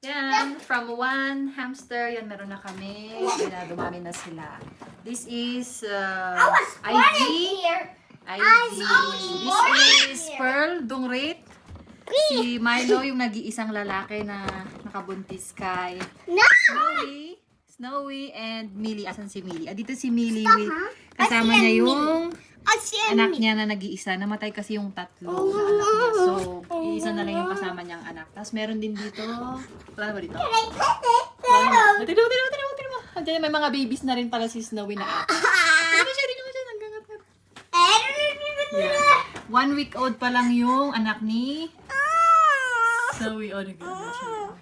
Yan, from one hamster, yan meron na kami. Yan, dumami na sila. This is Ivy. This is Pearl, Dungrit. Si Milo, yung nag-iisang lalaki na nakabuntis kay Snowy and Millie. Asan si Millie? Dito si Millie. Kasama niya yung anak niya na nag-iisa. Namatay kasi yung tatlo na anak niya. So, iisa na lang yung kasama niyang anak. Tapos meron din dito. Wala ba dito? Tino mo. Andiyan may mga babies na rin pala si Snowy na apat. Dito mo siya. Nanggangat-ngat. Yeah. 1 week old pa lang yung anak ni Snowy. Oh, naggangat siya.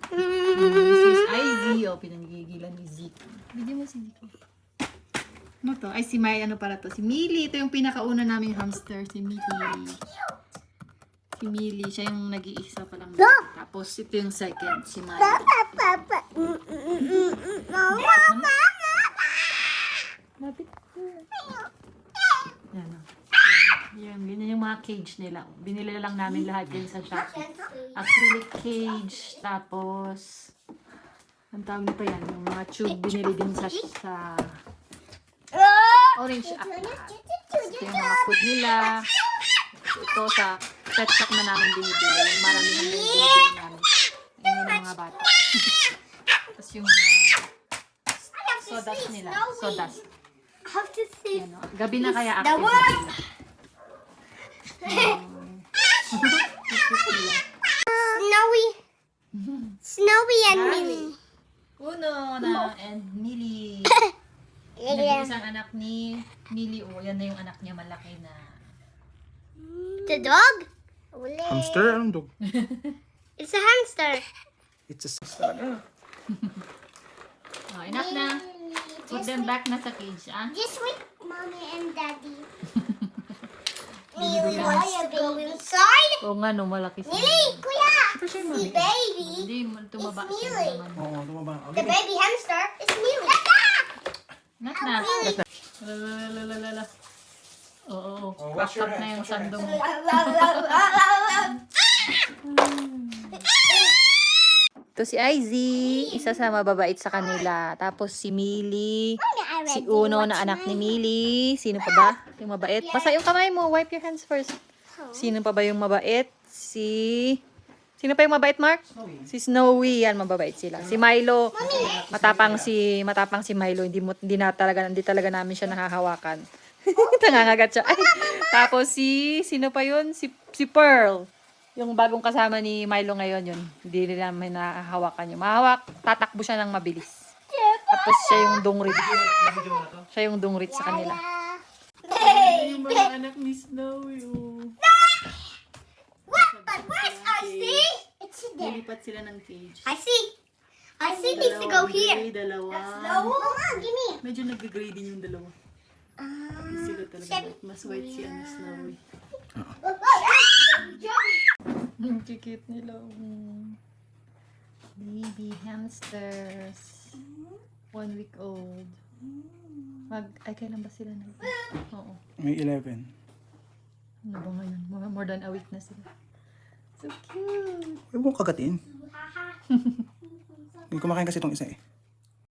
This is Ivy. Oh, pinangigilan ni Zeke. Bigyan mo si Zeke. Ano to? Ay, si May, ano para to? Si Millie. Ito yung pinakauna naming hamster. Si Millie. Si Millie. Siya yung nag-iisa pa lang. Tapos, ito yung second. Si May. Lapit. Yan o. Yan, ganyan yung mga cage nila. Binili lang namin lahat yan sa Shopee. Acrylic cage. Tapos, ang tawag nito yan. Yung mga tube binili din sa Orange Act. Ito yung mga food nila. Ito sa pet shop na namin binibili. Marami nang binibili namin. Yung mga bata. Tapos yung sodas nila. Sodas. Yan, o. Gabi na kaya active na sila. Snowy and Millie. Uno na and Millie. Yung isang anak ni Millie. Oh, yan na yung anak niya malaki na. The dog? Hamster? Anong dog? It's a hamster. It's a hamster. Oh, enough na. Put them back na sa cage, ah. Just wait, mommy and daddy. Millie wants to go inside. Oo nga, no, malaki siya. Millie, kuya! Siya, The baby. Hindi, tumaba It's siya Millie. naman. Oo, tumaba. The baby hamster is Millie. Enough na. Lalalala. Oo, wash your crack na yung hands, wash your sandong. Ito si Izzy, isa sa mababait sa kanila. Tapos si Millie, si Uno na anak ni Millie. Sino pa ba? Yung mabait. Basta yung kamay mo, wipe your hands first. Sino pa ba yung mabait? Sino pa yung mabait, Mark? Si Snowy, yan mababait sila. Si Milo, matapang si Milo, hindi talaga namin siya nahahawakan. Nangangagat siya. Ay, tapos sino pa yun? Si Pearl. Yung bagong kasama ni Milo ngayon yun. Hindi nila namin nahahawakan yun. Tatakbo siya ng mabilis. Tapos siya yung dungrit. Siya yung dungrit sa kanila. Yung mga anak ni Snowy, oh. But where's RC? It's there. Nilipat sila ng cage. I see needs to go here. Dalawa. Mama, give me. Medyo nag-gray din yung dalawa. Sila talaga. Mas white si Snowy. Ang kikit nila. Baby hamsters. 1 week old. Ay, kailan ba sila Oo. May 11. Ano ba ngayon? More than a week na sila. So cute. Huwag mong kagatin. Hindi kumakain kasi itong isa eh.